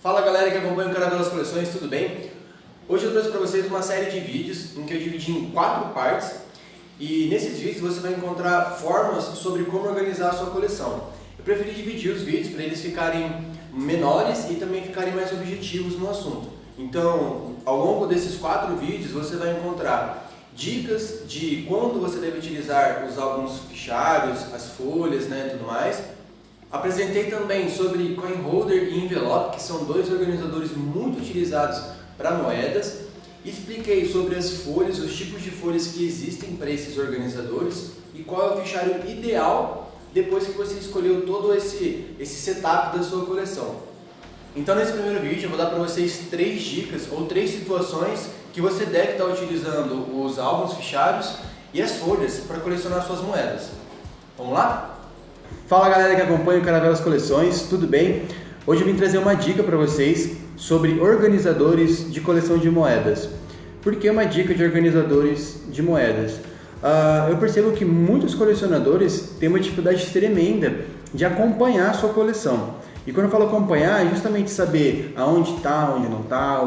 Fala galera que acompanha o canal das coleções, tudo bem? Hoje eu trouxe para vocês uma série de vídeos em que eu dividi em 4 partes e nesses vídeos você vai encontrar formas sobre como organizar a sua coleção. Eu preferi dividir os vídeos para eles ficarem menores e também ficarem mais objetivos no assunto. Então, ao longo desses 4 vídeos você vai encontrar dicas de quando você deve utilizar os álbuns fichários, as folhas, e tudo mais. Apresentei também sobre coin holder e envelope, que são dois organizadores muito utilizados para moedas. Expliquei sobre as folhas, os tipos de folhas que existem para esses organizadores e qual é o fichário ideal depois que você escolheu todo esse setup da sua coleção. Então nesse primeiro vídeo eu vou dar para vocês 3 dicas ou 3 situações que você deve estar utilizando os álbuns fichários e as folhas para colecionar suas moedas. Vamos lá? Fala galera que acompanha o canal das coleções, tudo bem? Hoje eu vim trazer uma dica para vocês sobre organizadores de coleção de moedas. Por que uma dica de organizadores de moedas? Eu percebo que muitos colecionadores têm uma dificuldade tremenda de acompanhar a sua coleção. E quando eu falo acompanhar, é justamente saber aonde está, onde não está,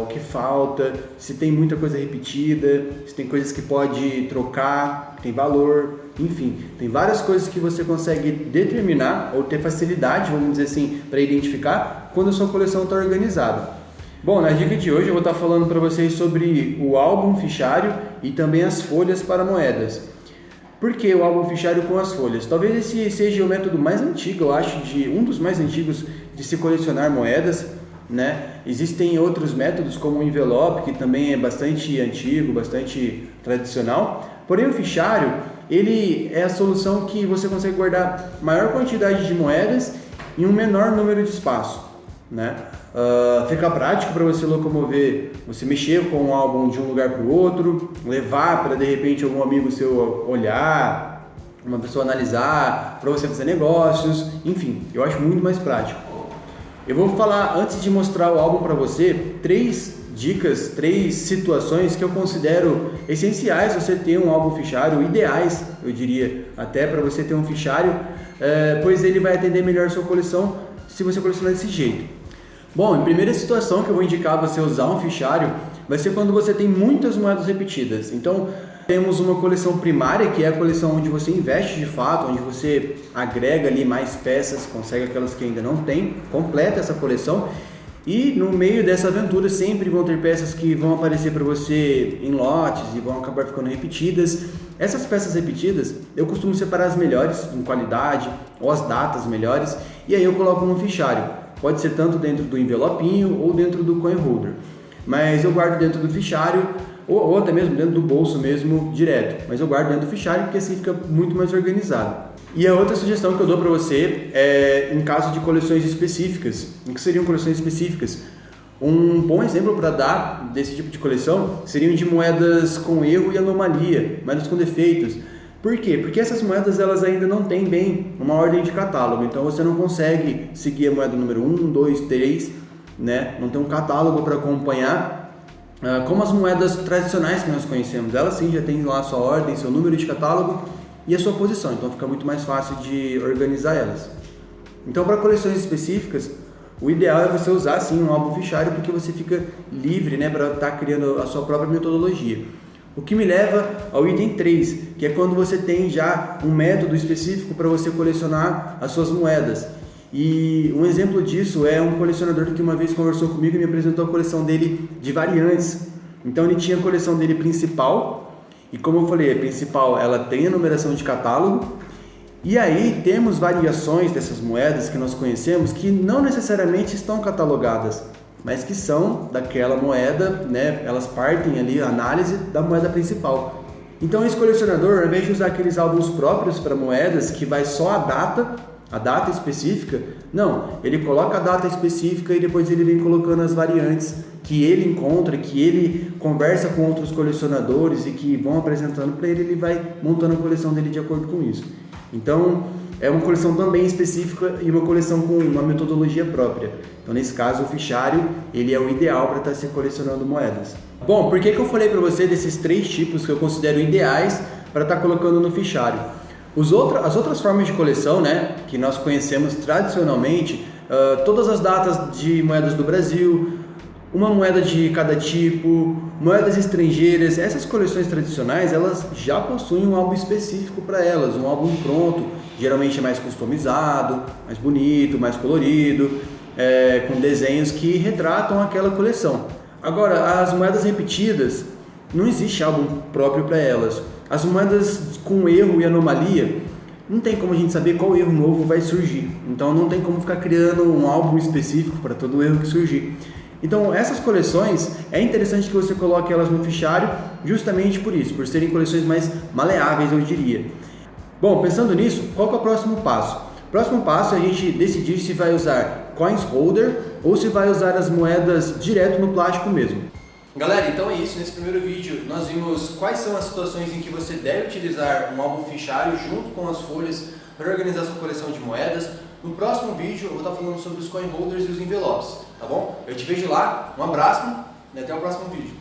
o que falta, se tem muita coisa repetida, se tem coisas que pode trocar, que tem valor, enfim, tem várias coisas que você consegue determinar ou ter facilidade, vamos dizer assim, para identificar quando a sua coleção está organizada. Bom, na dica de hoje eu vou estar falando para vocês sobre o álbum fichário e também as folhas para moedas. Por que o álbum fichário com as folhas? Talvez esse seja o método mais antigo, eu acho, um dos mais antigos de se colecionar moedas, né? Existem outros métodos como o envelope, que também é bastante antigo, bastante tradicional. Porém o fichário, ele é a solução que você consegue guardar maior quantidade de moedas em um menor número de espaço, né? Fica prático para você locomover, você mexer com o álbum de um lugar para o outro, levar para de repente algum amigo seu olhar, uma pessoa analisar, para você fazer negócios, enfim, eu acho muito mais prático. Eu vou falar, antes de mostrar o álbum para você, 3 dicas, 3 situações que eu considero essenciais você ter um álbum fichário, ideais, eu diria, até para você ter um fichário, pois ele vai atender melhor a sua coleção se você colecionar desse jeito. Bom, a primeira situação que eu vou indicar você usar um fichário vai ser quando você tem muitas moedas repetidas. Então, temos uma coleção primária, que é a coleção onde você investe de fato, onde você agrega ali mais peças, consegue aquelas que ainda não tem, completa essa coleção. E no meio dessa aventura sempre vão ter peças que vão aparecer para você em lotes e vão acabar ficando repetidas. Essas peças repetidas eu costumo separar as melhores em qualidade ou as datas melhores e aí eu coloco no fichário. Pode ser tanto dentro do envelopinho ou dentro do coin holder, mas eu guardo dentro do fichário ou até mesmo dentro do bolso mesmo direto, mas eu guardo dentro do fichário porque assim fica muito mais organizado. E a outra sugestão que eu dou para você é em caso de coleções específicas. O que seriam coleções específicas? Um bom exemplo para dar desse tipo de coleção seriam de moedas com erro e anomalia, moedas com defeitos. Por quê? Porque essas moedas elas ainda não têm bem uma ordem de catálogo, então você não consegue seguir a moeda número 1, 2, 3, né? Não tem um catálogo para acompanhar. Como as moedas tradicionais que nós conhecemos, elas sim já têm lá a sua ordem, seu número de catálogo e a sua posição, então fica muito mais fácil de organizar elas. Então para coleções específicas, o ideal é você usar sim um álbum fichário porque você fica livre, né, para estar criando a sua própria metodologia. O que me leva ao item 3, que é quando você tem já um método específico para você colecionar as suas moedas. E um exemplo disso é um colecionador que uma vez conversou comigo e me apresentou a coleção dele de variantes. Então ele tinha a coleção dele principal, e como eu falei, a principal ela tem a numeração de catálogo, e aí temos variações dessas moedas que nós conhecemos que não necessariamente estão catalogadas, mas que são daquela moeda, né? Elas partem ali a análise da moeda principal. Então esse colecionador, ao invés de usar aqueles álbuns próprios para moedas, que vai só a data específica, não, ele coloca a data específica e depois ele vem colocando as variantes que ele encontra, que ele conversa com outros colecionadores e que vão apresentando para ele, ele vai montando a coleção dele de acordo com isso. Então, é uma coleção também específica e uma coleção com uma metodologia própria. Então, nesse caso, o fichário ele é o ideal para estar se colecionando moedas. Bom, por que eu falei para você desses 3 tipos que eu considero ideais para estar colocando no fichário? As outras formas de coleção, né, que nós conhecemos tradicionalmente, todas as datas de moedas do Brasil, uma moeda de cada tipo, moedas estrangeiras. Essas coleções tradicionais, elas já possuem um álbum específico para elas, um álbum pronto, geralmente é mais customizado, mais bonito, mais colorido, com desenhos que retratam aquela coleção. Agora, as moedas repetidas, não existe álbum próprio para elas. As moedas com erro e anomalia, não tem como a gente saber qual erro novo vai surgir. Então não tem como ficar criando um álbum específico para todo erro que surgir. Então essas coleções, é interessante que você coloque elas no fichário justamente por isso, por serem coleções mais maleáveis, eu diria. Bom, pensando nisso, qual que é o próximo passo? O próximo passo é a gente decidir se vai usar coins holder ou se vai usar as moedas direto no plástico mesmo. Galera, então é isso. Nesse primeiro vídeo nós vimos quais são as situações em que você deve utilizar um álbum fichário junto com as folhas para organizar sua coleção de moedas. No próximo vídeo eu vou estar falando sobre os coin holders e os envelopes, tá bom? Eu te vejo lá, um abraço e até o próximo vídeo.